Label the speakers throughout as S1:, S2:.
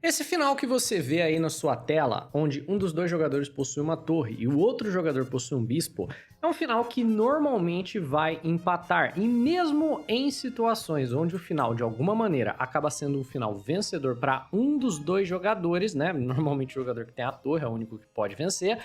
S1: Esse final que você vê aí na sua tela, onde um dos dois jogadores possui uma torre e o outro jogador possui um bispo, é um final que normalmente vai empatar. E mesmo em situações onde o final, de alguma maneira, acaba sendo um final vencedor para um dos dois jogadores, né? Normalmente o jogador que tem a torre é o único que pode vencer.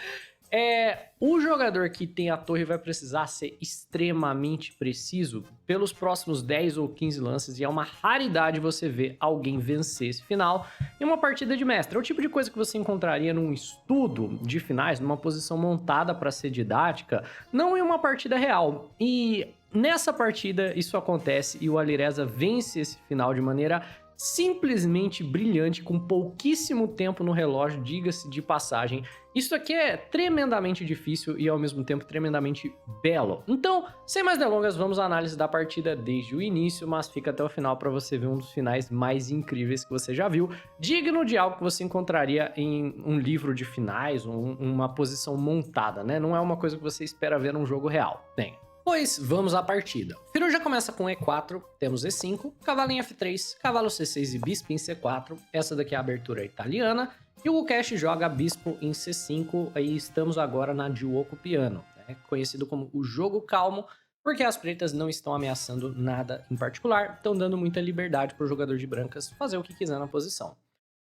S1: O jogador que tem a torre vai precisar ser extremamente preciso pelos próximos 10 ou 15 lances, e é uma raridade você ver alguém vencer esse final em uma partida de mestre. É o tipo de coisa que você encontraria num estudo de finais, numa posição montada para ser didática, não em uma partida real. E nessa partida isso acontece e o Alireza vence esse final de maneira simplesmente brilhante, com pouquíssimo tempo no relógio, diga-se de passagem. Isso aqui é tremendamente difícil e ao mesmo tempo tremendamente belo. Então, sem mais delongas, vamos à análise da partida desde o início, mas fica até o final para você ver um dos finais mais incríveis que você já viu, digno de algo que você encontraria em um livro de finais, uma posição montada, né? Não é uma coisa que você espera ver num jogo real. Bem, pois vamos à partida. O Firu já começa com E4, temos E5, cavalo em F3, cavalo C6 e bispo em C4. Essa daqui é a abertura italiana. E o Gukesh joga bispo em C5 e estamos agora na Jiuoku Piano, né? Conhecido como o jogo calmo, porque as pretas não estão ameaçando nada em particular, estão dando muita liberdade para o jogador de brancas fazer o que quiser na posição.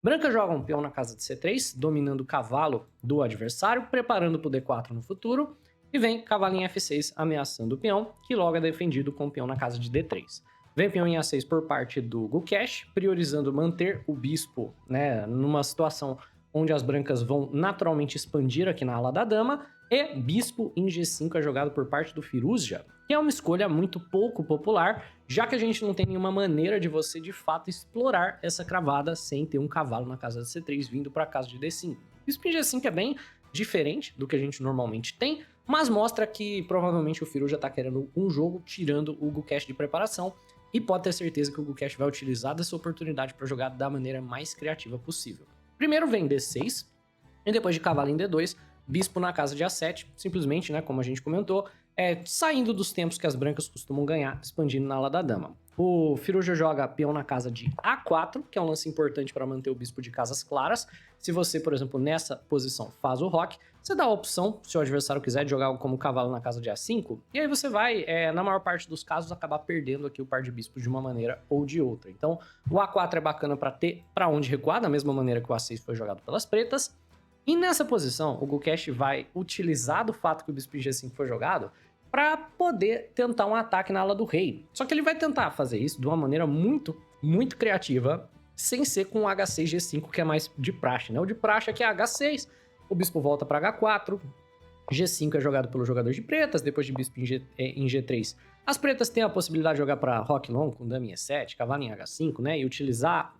S1: Branca joga um peão na casa de C3, dominando o cavalo do adversário, preparando para o D4 no futuro. E vem cavalo em F6 ameaçando o peão, que logo é defendido com o peão na casa de D3. Vem peão em A6 por parte do Gukesh, priorizando manter o bispo, né, numa situação onde as brancas vão naturalmente expandir aqui na ala da dama. E bispo em G5 é jogado por parte do Firouzja, que é uma escolha muito pouco popular, já que a gente não tem nenhuma maneira de você de fato explorar essa cravada sem ter um cavalo na casa de C3 vindo para a casa de D5. Bispo em G5 é bem diferente do que a gente normalmente tem, mas mostra que provavelmente o Firu já tá querendo um jogo tirando o Gukesh de preparação, e pode ter certeza que o Gukesh vai utilizar dessa oportunidade para jogar da maneira mais criativa possível. Primeiro vem D6, e depois de cavalo em D2, bispo na casa de A7, simplesmente, né, como a gente comentou, saindo dos tempos que as brancas costumam ganhar, expandindo na ala da dama. O Firouzja joga peão na casa de A4, que é um lance importante para manter o bispo de casas claras. Se você, por exemplo, nessa posição faz o roque, você dá a opção, se o adversário quiser, de jogar algo como cavalo na casa de A5, e aí você vai, na maior parte dos casos, acabar perdendo aqui o par de bispos de uma maneira ou de outra. Então, o A4 é bacana para ter para onde recuar, da mesma maneira que o A6 foi jogado pelas pretas. E nessa posição, o Gukesh vai utilizar do fato que o bispo em G5 foi jogado para poder tentar um ataque na ala do rei. Só que ele vai tentar fazer isso de uma maneira muito, muito criativa, sem ser com o H6 G5, que é mais de praxe, né? O de praxe aqui é H6, o bispo volta para H4, G5 é jogado pelo jogador de pretas, depois de bispo em G3. As pretas têm a possibilidade de jogar para roque long com dama em E7, cavalo em H5, né? E utilizar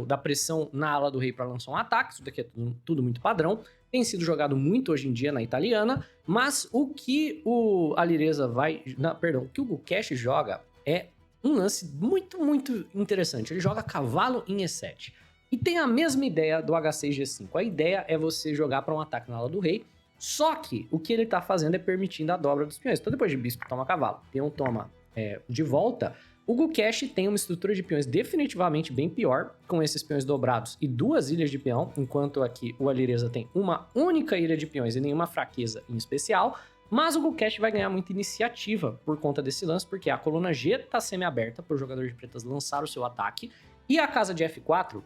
S1: da pressão na ala do rei para lançar um ataque. Isso daqui é tudo muito padrão. Tem sido jogado muito hoje em dia na italiana, mas o que o Alireza o que o Gukesh joga é um lance muito, muito interessante. Ele joga cavalo em E7. E tem a mesma ideia do H6 G5. A ideia é você jogar para um ataque na ala do rei, só que o que ele tá fazendo é permitindo a dobra dos peões. Então depois de bispo toma cavalo, peão toma de volta, o Gukesh tem uma estrutura de peões definitivamente bem pior, com esses peões dobrados e duas ilhas de peão, enquanto aqui o Alireza tem uma única ilha de peões e nenhuma fraqueza em especial. Mas o Gukesh vai ganhar muita iniciativa por conta desse lance, porque a coluna G tá semi-aberta para o jogador de pretas lançar o seu ataque, e a casa de F4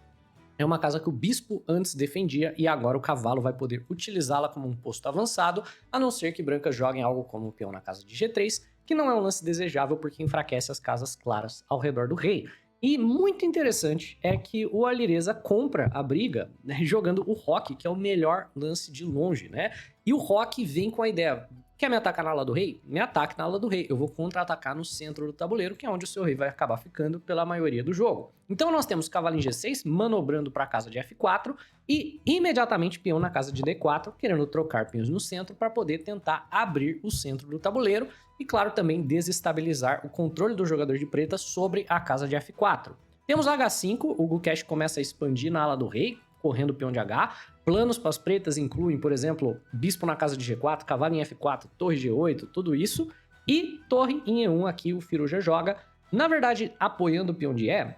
S1: é uma casa que o bispo antes defendia e agora o cavalo vai poder utilizá-la como um posto avançado, a não ser que branca joguem algo como o peão na casa de G3, que não é um lance desejável porque enfraquece as casas claras ao redor do rei. E muito interessante é que o Alireza compra a briga, né, jogando o roque, que é o melhor lance de longe, né? E o roque vem com a ideia: quer me atacar na ala do rei? Me ataque na ala do rei. Eu vou contra-atacar no centro do tabuleiro, que é onde o seu rei vai acabar ficando pela maioria do jogo. Então nós temos cavalo em G6, manobrando para a casa de F4, e imediatamente peão na casa de D4, querendo trocar peões no centro para poder tentar abrir o centro do tabuleiro e, claro, também desestabilizar o controle do jogador de preta sobre a casa de F4. Temos H5, o Gukesh começa a expandir na ala do rei, correndo o peão de H. Planos para as pretas incluem, por exemplo, bispo na casa de G4, cavalo em F4, torre G8, tudo isso. E torre em E1 aqui o Firouzja joga, na verdade, apoiando o peão de E,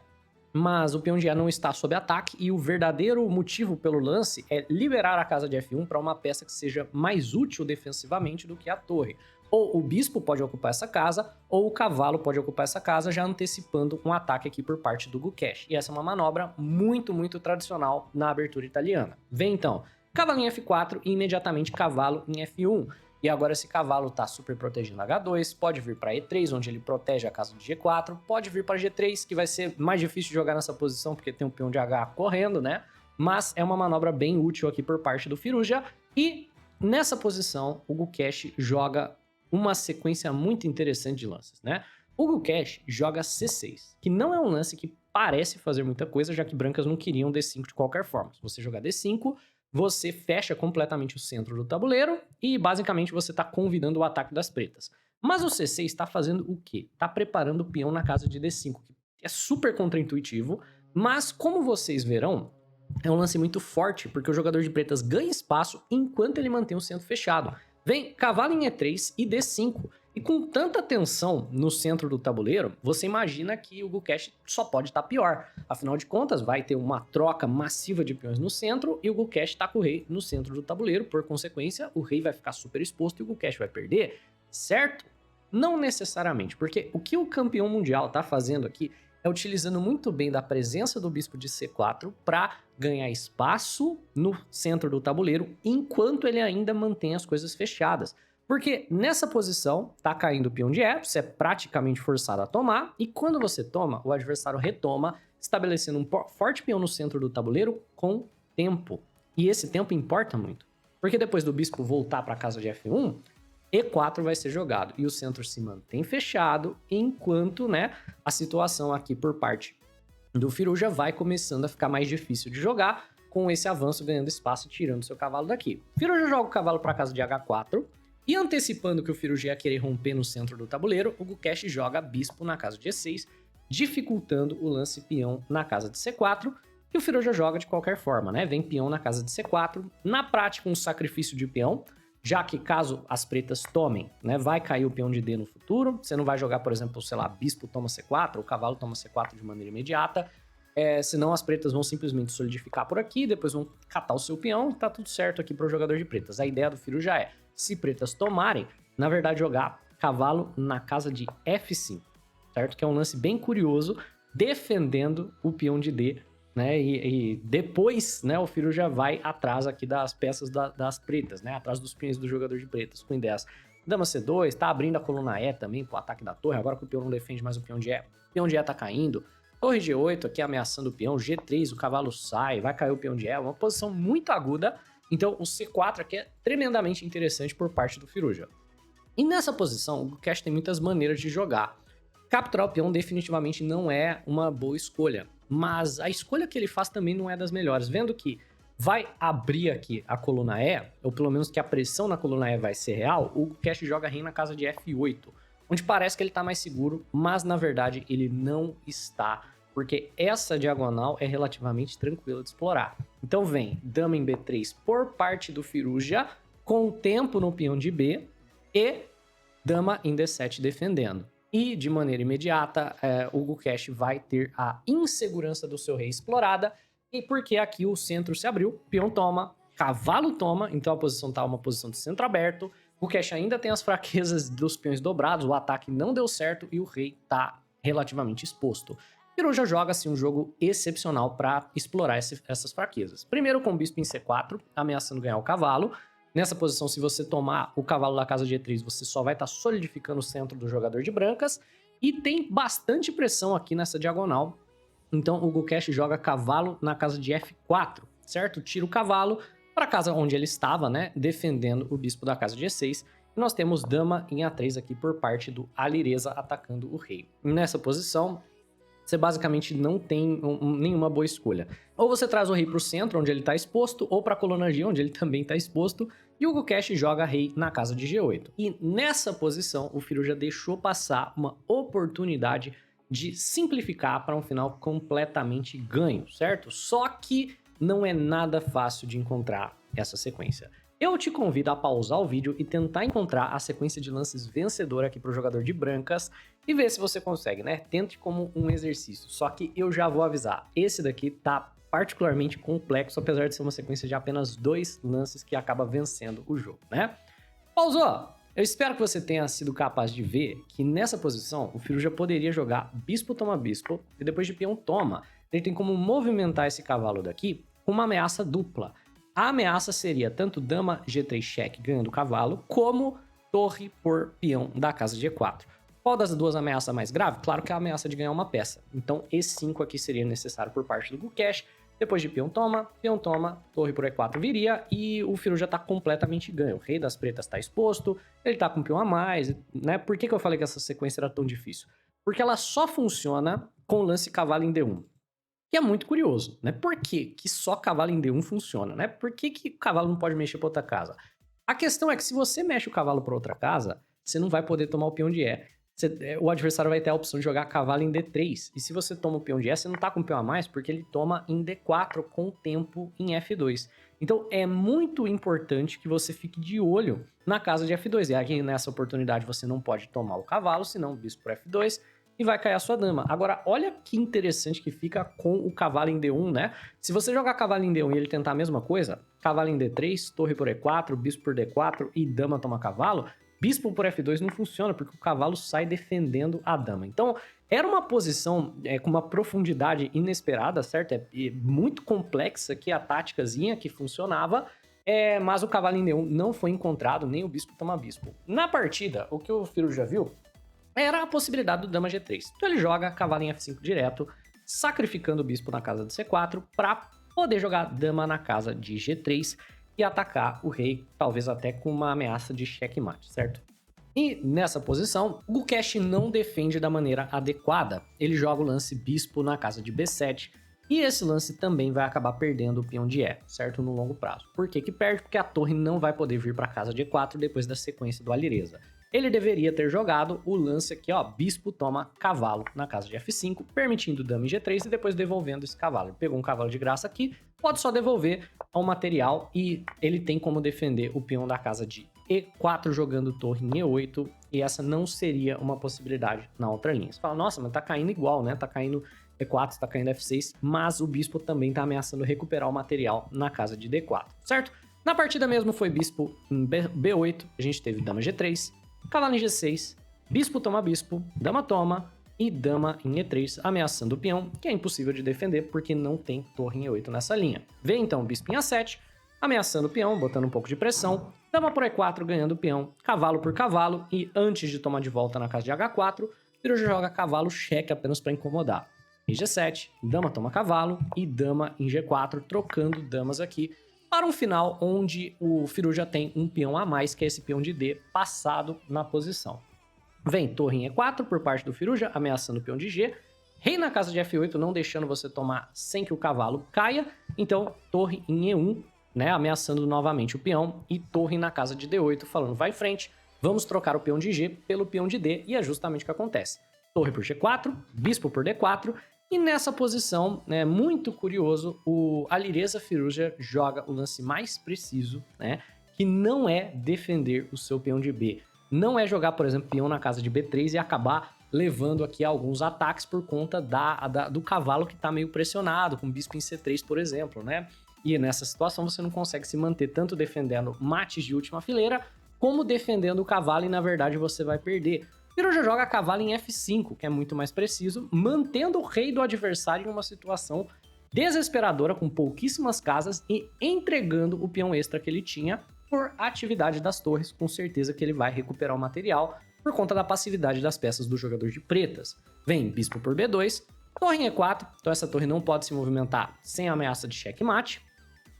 S1: mas o peão de E não está sob ataque e o verdadeiro motivo pelo lance é liberar a casa de F1 para uma peça que seja mais útil defensivamente do que a torre. Ou o bispo pode ocupar essa casa, ou o cavalo pode ocupar essa casa, já antecipando um ataque aqui por parte do Gukesh. E essa é uma manobra muito, muito tradicional na abertura italiana. Vem então, cavalo em F4 e imediatamente cavalo em F1. E agora esse cavalo tá super protegendo H2, pode vir para E3, onde ele protege a casa de G4, pode vir para G3, que vai ser mais difícil de jogar nessa posição, porque tem um peão de H correndo, né? Mas é uma manobra bem útil aqui por parte do Firouzja. E nessa posição, o Gukesh joga uma sequência muito interessante de lances, né? O Gukesh joga C6, que não é um lance que parece fazer muita coisa, já que brancas não queriam D5 de qualquer forma. Se você jogar D5, você fecha completamente o centro do tabuleiro e basicamente você está convidando o ataque das pretas. Mas o C6 está fazendo o quê? Está preparando o peão na casa de D5, que é super contraintuitivo, mas como vocês verão, é um lance muito forte, porque o jogador de pretas ganha espaço enquanto ele mantém o centro fechado. Vem cavalo em E3 e D5. E com tanta tensão no centro do tabuleiro, você imagina que o Gukesh só pode estar pior. Afinal de contas, vai ter uma troca massiva de peões no centro e o Gukesh está com o rei no centro do tabuleiro. Por consequência, o rei vai ficar super exposto e o Gukesh vai perder, certo? Não necessariamente, porque o que o campeão mundial está fazendo aqui é utilizando muito bem da presença do bispo de C4 para ganhar espaço no centro do tabuleiro, enquanto ele ainda mantém as coisas fechadas. Porque nessa posição tá caindo o peão de E, você é praticamente forçado a tomar, e quando você toma, o adversário retoma, estabelecendo um forte peão no centro do tabuleiro com tempo. E esse tempo importa muito, porque depois do bispo voltar para a casa de F1, E4 vai ser jogado e o centro se mantém fechado, enquanto, né, a situação aqui por parte do Firouzja vai começando a ficar mais difícil de jogar, com esse avanço ganhando espaço e tirando seu cavalo daqui. Firouzja joga o cavalo para a casa de H4 e antecipando que o Firouzja ia querer romper no centro do tabuleiro, o Gukesh joga bispo na casa de E6, dificultando o lance peão na casa de C4, e o Firouzja joga de qualquer forma, né? Vem peão na casa de C4, na prática um sacrifício de peão, já que caso as pretas tomem, né, vai cair o peão de D no futuro, você não vai jogar, por exemplo, sei lá, bispo toma C4, ou cavalo toma C4 de maneira imediata, senão as pretas vão simplesmente solidificar por aqui, depois vão catar o seu peão, tá tudo certo aqui para o jogador de pretas. A ideia do Firouzja é, se pretas tomarem, na verdade jogar cavalo na casa de F5, certo? Que é um lance bem curioso, defendendo o peão de D, né? E depois, né, o Firouzja vai atrás aqui das peças das pretas, né? Atrás dos peões do jogador de pretas, com ideias. Dama C2, tá abrindo a coluna E também pro ataque da torre, agora que o peão não defende mais o peão de E. O peão de E tá caindo. Torre G8 aqui ameaçando o peão, G3, o cavalo sai, vai cair o peão de E, uma posição muito aguda. Então o C4 aqui é tremendamente interessante por parte do Firouzja. E nessa posição, o Gukesh tem muitas maneiras de jogar. Capturar o peão definitivamente não é uma boa escolha, mas a escolha que ele faz também não é das melhores. Vendo que vai abrir aqui a coluna E, ou pelo menos que a pressão na coluna E vai ser real, o Gukesh joga rei na casa de F8, onde parece que ele está mais seguro, mas na verdade ele não está, porque essa diagonal é relativamente tranquila de explorar. Então vem dama em B3 por parte do Firouzja, com tempo no peão de B, e dama em D7 defendendo. E, de maneira imediata, o Gukesh vai ter a insegurança do seu rei explorada, e porque aqui o centro se abriu, peão toma, cavalo toma, então a posição tá uma posição de centro aberto, o Gukesh ainda tem as fraquezas dos peões dobrados, o ataque não deu certo e o rei tá relativamente exposto. Firouzja joga assim um jogo excepcional para explorar essas fraquezas. Primeiro com o bispo em C4, ameaçando ganhar o cavalo. Nessa posição, se você tomar o cavalo da casa de E3, você só vai estar solidificando o centro do jogador de brancas. E tem bastante pressão aqui nessa diagonal. Então o Gukesh joga cavalo na casa de F4, certo? Tira o cavalo para a casa onde ele estava, né? Defendendo o bispo da casa de E6. E nós temos dama em A3 aqui por parte do Alireza atacando o rei. Nessa posição, você basicamente não tem nenhuma boa escolha. Ou você traz o rei para o centro, onde ele está exposto, ou para a coluna G, onde ele também está exposto, e o Gukesh joga rei na casa de G8. E nessa posição, o Firouzja deixou passar uma oportunidade de simplificar para um final completamente ganho, certo? Só que não é nada fácil de encontrar essa sequência. eu te convido a pausar o vídeo e tentar encontrar a sequência de lances vencedora aqui para o jogador de brancas e ver se você consegue, né? Tente como um exercício. Só que eu já vou avisar, esse daqui tá particularmente complexo, apesar de ser uma sequência de apenas 2 lances que acaba vencendo o jogo, né? Pausou! Eu espero que você tenha sido capaz de ver que nessa posição o filho já poderia jogar bispo toma bispo e depois de peão toma. Ele tem como movimentar esse cavalo daqui com uma ameaça dupla. A ameaça seria tanto dama G3 cheque ganhando o cavalo, como torre por peão da casa de E4. Qual das duas ameaças mais grave? Claro que é a ameaça de ganhar uma peça. Então E5 aqui seria necessário por parte do Gukesh. Depois de peão toma, torre por E4 viria e o filho já está completamente ganho. O rei das pretas está exposto, ele está com um peão a mais, né? Por que eu falei que essa sequência era tão difícil? Porque ela só funciona com o lance cavalo em D1. Que é muito curioso, né? Por que só cavalo em D1 funciona, né? Por que o cavalo não pode mexer para outra casa? A questão é que se você mexe o cavalo para outra casa, você não vai poder tomar o peão de E. O adversário vai ter a opção de jogar cavalo em D3. E se você toma o peão de E, você não tá com o peão a mais, porque ele toma em D4 com o tempo em F2. Então é muito importante que você fique de olho na casa de F2. E aqui nessa oportunidade você não pode tomar o cavalo, senão o bispo por F2 e vai cair a sua dama. Agora, olha que interessante que fica com o cavalo em D1, né? Se você jogar cavalo em D1 e ele tentar a mesma coisa, cavalo em D3, torre por E4, bispo por D4 e dama toma cavalo, bispo por F2 não funciona, porque o cavalo sai defendendo a dama. Então, era uma posição com uma profundidade inesperada, certo? É muito complexa aqui a táticazinha que funcionava, mas o cavalo em D1 não foi encontrado, nem o bispo toma bispo. Na partida, o que o Firu já viu era a possibilidade do dama G3. Então ele joga cavalo em F5 direto, sacrificando o bispo na casa de C4 para poder jogar dama na casa de G3 e atacar o rei, talvez até com uma ameaça de checkmate, certo? E nessa posição, o Gukesh não defende da maneira adequada. Ele joga o lance bispo na casa de B7, e esse lance também vai acabar perdendo o peão de E, certo? No longo prazo. Por que que perde? Porque a torre não vai poder vir para a casa de E4 depois da sequência do Alireza. Ele deveria ter jogado o lance aqui, ó, bispo toma cavalo na casa de F5, permitindo dama em G3 e depois devolvendo esse cavalo. Ele pegou um cavalo de graça aqui, pode só devolver ao material e ele tem como defender o peão da casa de E4 jogando torre em E8, e essa não seria uma possibilidade na outra linha. Você fala, nossa, mas tá caindo igual, né? Tá caindo E4, tá caindo F6, mas o bispo também tá ameaçando recuperar o material na casa de D4, certo? Na partida mesmo foi bispo em B8, a gente teve dama G3, cavalo em G6, bispo toma bispo, dama toma e dama em E3, ameaçando o peão, que é impossível de defender porque não tem torre em E8 nessa linha. Vem então bispo em A7, ameaçando o peão, botando um pouco de pressão, dama por E4 ganhando o peão, cavalo por cavalo e antes de tomar de volta na casa de H4, Firu joga cavalo cheque apenas para incomodar. Em G7, dama toma cavalo e dama em G4, trocando damas aqui, para um final onde o Firu já tem um peão a mais, que é esse peão de D passado na posição. Vem torre em E4 por parte do Firuja, ameaçando o peão de G. Rei na casa de F8, não deixando você tomar sem que o cavalo caia. Então, torre em E1, né, ameaçando novamente o peão. E torre na casa de D8, falando, vai em frente, vamos trocar o peão de G pelo peão de D. E é justamente o que acontece. Torre por G4, bispo por D4. E nessa posição, né, muito curioso, o Alireza Firuja joga o lance mais preciso, né, que não é defender o seu peão de B. Não é jogar, por exemplo, peão na casa de B3 e acabar levando aqui alguns ataques por conta do cavalo que está meio pressionado, com bispo em C3, por exemplo, né? E nessa situação você não consegue se manter tanto defendendo mates de última fileira, como defendendo o cavalo e, na verdade, você vai perder. Firu já joga cavalo em F5, que é muito mais preciso, mantendo o rei do adversário em uma situação desesperadora, com pouquíssimas casas, e entregando o peão extra que ele tinha por atividade das torres. Com certeza que ele vai recuperar o material por conta da passividade das peças do jogador de pretas. Vem bispo por B2, torre em E4, então essa torre não pode se movimentar sem ameaça de checkmate.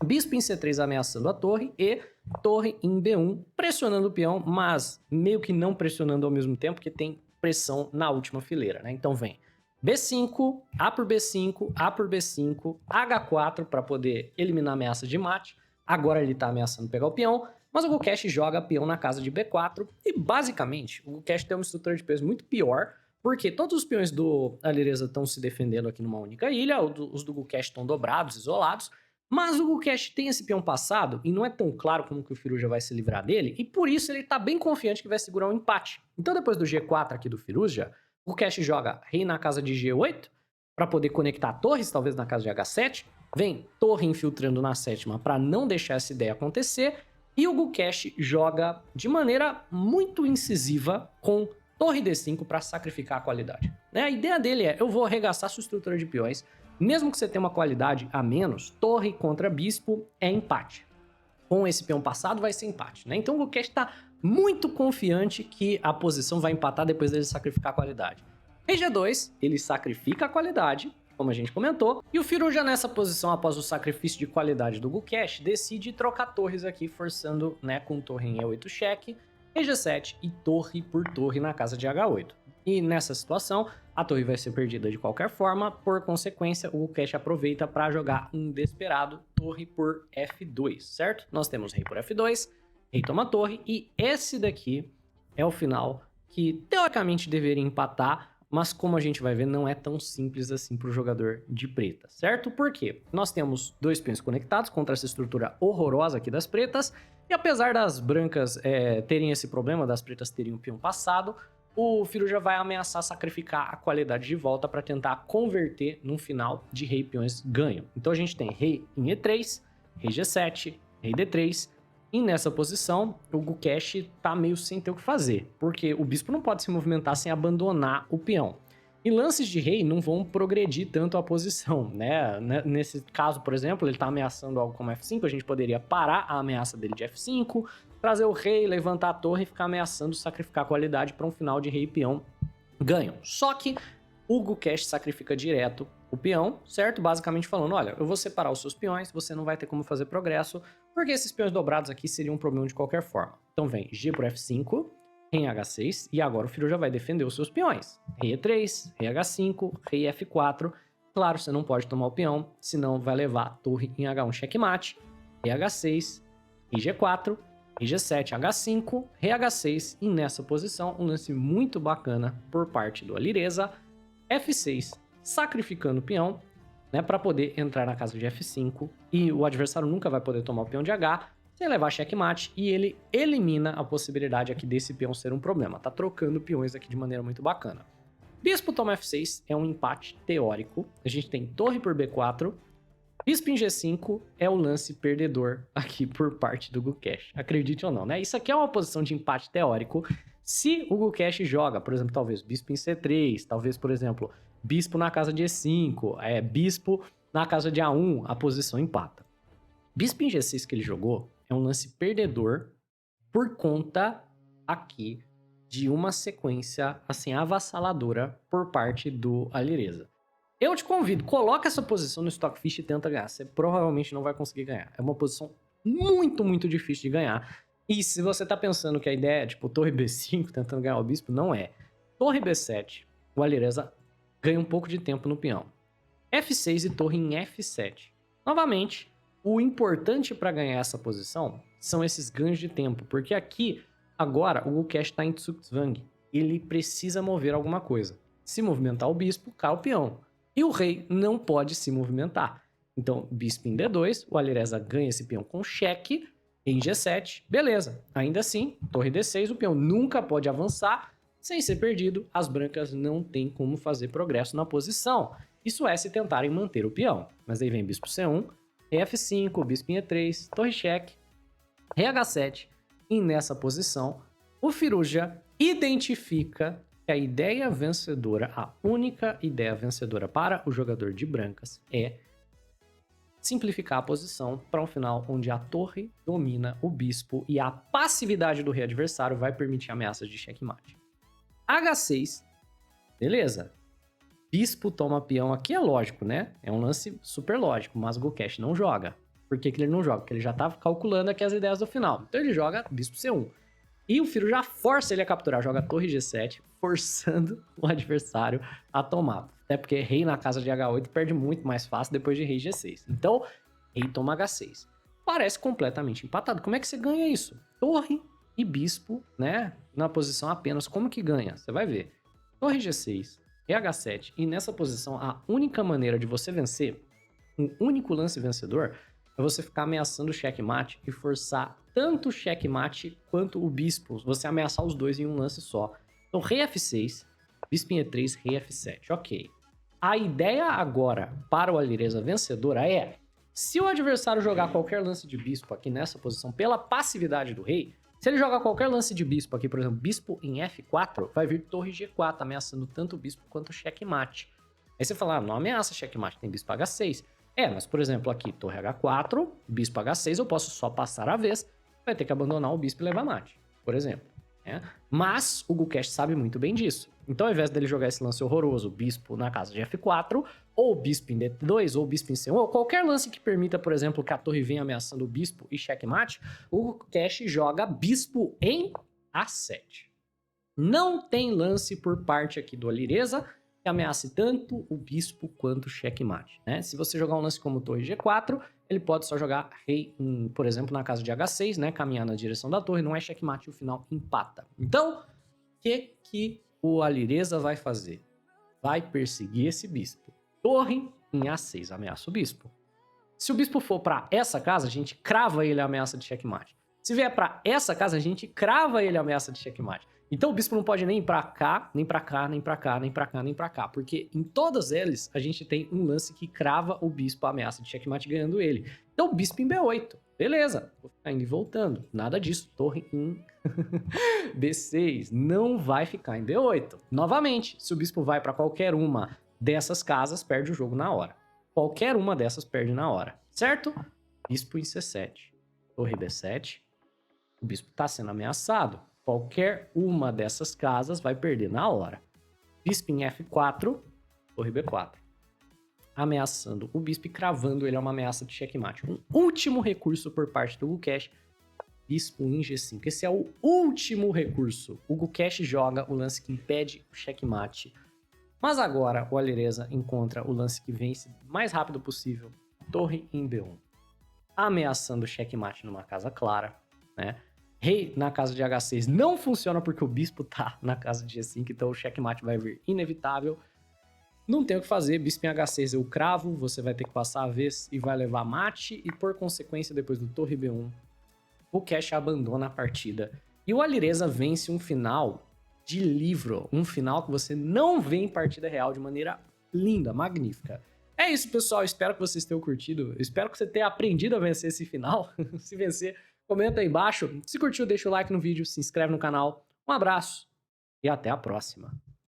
S1: Bispo em C3 ameaçando a torre e torre em B1 pressionando o peão, mas meio que não pressionando ao mesmo tempo, porque tem pressão na última fileira, né? Então vem B5, A por B5, A por B5, H4 para poder eliminar a ameaça de mate. Agora ele tá ameaçando pegar o peão, mas o Gukesh joga peão na casa de B4 e basicamente o Gukesh tem uma estrutura de peões muito pior, porque todos os peões do Alireza estão se defendendo aqui numa única ilha, os do Gukesh estão dobrados, isolados. Mas o Gukesh tem esse peão passado e não é tão claro como que o Firuja vai se livrar dele, e por isso ele tá bem confiante que vai segurar um empate. Então depois do G4 aqui do Firuja, o Gukesh joga rei na casa de G8 para poder conectar torres, talvez na casa de H7, vem torre infiltrando na sétima para não deixar essa ideia acontecer, e o Gukesh joga de maneira muito incisiva com torre D5 para sacrificar a qualidade. A ideia dele é, eu vou arregaçar sua estrutura de peões, mesmo que você tenha uma qualidade a menos, torre contra bispo é empate. Com esse peão passado vai ser empate, né? Então o Gukesh está muito confiante que a posição vai empatar depois dele sacrificar a qualidade. Rei G2, ele sacrifica a qualidade, como a gente comentou, e o Firuja nessa posição, após o sacrifício de qualidade do Gukesh, decide trocar torres aqui, forçando, né, com torre em E8 cheque, Rei G7 e torre por torre na casa de H8. E nessa situação, a torre vai ser perdida de qualquer forma, por consequência, o Gukesh aproveita para jogar um desesperado torre por F2, certo? Nós temos rei por F2, rei toma torre, e esse daqui é o final que teoricamente deveria empatar, mas como a gente vai ver, não é tão simples assim para o jogador de preta, certo? Por quê? Nós temos dois peões conectados contra essa estrutura horrorosa aqui das pretas, e apesar das brancas terem esse problema, das pretas terem um peão passado, o Firuja vai ameaçar sacrificar a qualidade de volta para tentar converter num final de rei e peões ganho. Então a gente tem rei em E3, rei G7, rei D3, e nessa posição o Gukesh tá meio sem ter o que fazer, porque o bispo não pode se movimentar sem abandonar o peão. E lances de rei não vão progredir tanto a posição, né? Nesse caso, por exemplo, ele tá ameaçando algo como F5, a gente poderia parar a ameaça dele de F5, trazer o rei, levantar a torre e ficar ameaçando sacrificar a qualidade para um final de rei e peão ganham. Só que o Gukesh sacrifica direto o peão, certo? Basicamente falando, olha, eu vou separar os seus peões, você não vai ter como fazer progresso, porque esses peões dobrados aqui seriam um problema de qualquer forma. Então vem G por F5, rei em H6, e agora o Firuja vai defender os seus peões. Rei E3, rei H5, rei F4. Claro, você não pode tomar o peão, senão vai levar a torre em H1 checkmate, rei H6, rei G4, rei G7, H5, rei H6, e nessa posição, um lance muito bacana por parte do Alireza, F6, sacrificando o peão, né, para poder entrar na casa de F5, e o adversário nunca vai poder tomar o peão de H, sem levar checkmate, e ele elimina a possibilidade aqui desse peão ser um problema. Tá trocando peões aqui de maneira muito bacana. Bispo toma F6 é um empate teórico. A gente tem torre por B4. Bispo em G5 é o lance perdedor aqui por parte do Gukesh. Acredite ou não, né? Isso aqui é uma posição de empate teórico. Se o Gukesh joga, por exemplo, talvez bispo em C3, talvez, por exemplo, bispo na casa de E5, bispo na casa de A1, a posição empata. Bispo em G6 que ele jogou é um lance perdedor por conta aqui de uma sequência assim avassaladora por parte do Alireza. Eu te convido, coloca essa posição no Stockfish e tenta ganhar. Você provavelmente não vai conseguir ganhar. É uma posição muito, muito difícil de ganhar. E se você tá pensando que a ideia é tipo torre B5 tentando ganhar o bispo, não é. Torre B7, o Alireza ganha um pouco de tempo no peão. F6 e torre em F7. Novamente, o importante para ganhar essa posição são esses ganhos de tempo, porque aqui, agora, o Gukesh está em Zugzwang. Ele precisa mover alguma coisa. Se movimentar o bispo, cai o peão. E o rei não pode se movimentar. Então, bispo em D2, o Alireza ganha esse peão com cheque em G7. Beleza. Ainda assim, torre D6, o peão nunca pode avançar sem ser perdido. As brancas não têm como fazer progresso na posição. Isso é se tentarem manter o peão. Mas aí vem bispo C1, rei F5, bispo em E3, torre cheque, rei H7. E nessa posição, o Firuja identifica que a ideia vencedora, a única ideia vencedora para o jogador de brancas é simplificar a posição para um final onde a torre domina o bispo e a passividade do rei adversário vai permitir ameaças de checkmate. H6, beleza. Bispo toma peão aqui é lógico, né? É um lance super lógico, mas o Gukesh não joga. Por que ele não joga? Porque ele já tá calculando aqui as ideias do final. Então ele joga bispo C1. E o Firuja já força ele a capturar, joga torre G7, forçando o adversário a tomar. Até porque rei na casa de H8 perde muito mais fácil depois de rei G6. Então, rei toma H6. Parece completamente empatado. Como é que você ganha isso? Torre e bispo, né? Na posição apenas. Como que ganha? Você vai ver. Torre G6, rei H7. E nessa posição, a única maneira de você vencer, um único lance vencedor, é você ficar ameaçando o checkmate e forçar tanto o checkmate quanto o bispo. Você ameaçar os dois em um lance só. Então, rei F6, bispo em E3, rei F7. Ok. A ideia agora para o Alireza vencedora é: se o adversário jogar qualquer lance de bispo aqui nessa posição pela passividade do rei, se ele jogar qualquer lance de bispo aqui, por exemplo, bispo em F4, vai vir torre G4, ameaçando tanto o bispo quanto o checkmate. Aí você fala, não ameaça checkmate, tem bispo H6. Mas por exemplo aqui, torre H4, bispo H6, eu posso só passar a vez, vai ter que abandonar o bispo e levar mate, por exemplo. Mas o Gukesh sabe muito bem disso. Então, ao invés dele jogar esse lance horroroso, bispo na casa de F4, ou bispo em D2, ou bispo em C1, ou qualquer lance que permita, por exemplo, que a torre venha ameaçando o bispo e checkmate, o Gukesh joga bispo em A7. Não tem lance por parte aqui do Alireza que ameace tanto o bispo quanto o checkmate, né? Se você jogar um lance como torre G4, ele pode só jogar rei, por exemplo, na casa de H6, né? Caminhar na direção da torre, não é checkmate e o final empata. Então, o que o Alireza vai fazer? Vai perseguir esse bispo. Torre em A6, ameaça o bispo. Se o bispo for para essa casa, a gente crava ele a ameaça de checkmate. Se vier para essa casa, a gente crava ele a ameaça de checkmate. Então o bispo não pode nem ir para cá, nem para cá, nem para cá, nem para cá, nem para cá, porque em todas eles a gente tem um lance que crava o bispo a ameaça de checkmate ganhando ele. Então bispo em B8, beleza, vou ficar indo e voltando, nada disso, torre em B6, não vai ficar em B8. Novamente, se o bispo vai para qualquer uma dessas casas, perde o jogo na hora. Qualquer uma dessas perde na hora, certo? Bispo em C7, torre B7, o bispo está sendo ameaçado. Qualquer uma dessas casas vai perder na hora. Bispo em F4, torre B4. Ameaçando o bispo e cravando ele a uma ameaça de checkmate. Um último recurso por parte do Gukesh, bispo em G5. Esse é o último recurso. O Gukesh joga o lance que impede o checkmate. Mas agora o Alireza encontra o lance que vence o mais rápido possível. Torre em B1. Ameaçando o checkmate numa casa clara, né? Rei na casa de H6 não funciona porque o bispo tá na casa de G5, então o checkmate vai vir inevitável. Não tem o que fazer, bispo em H6 eu cravo, você vai ter que passar a vez e vai levar mate, e por consequência, depois do torre B1, o Gukesh abandona a partida. E o Alireza vence um final de livro, um final que você não vê em partida real de maneira linda, magnífica. É isso, pessoal, espero que vocês tenham curtido, espero que você tenha aprendido a vencer esse final. Se vencer, comenta aí embaixo. Se curtiu, deixa o like no vídeo, se inscreve no canal. Um abraço e até a próxima.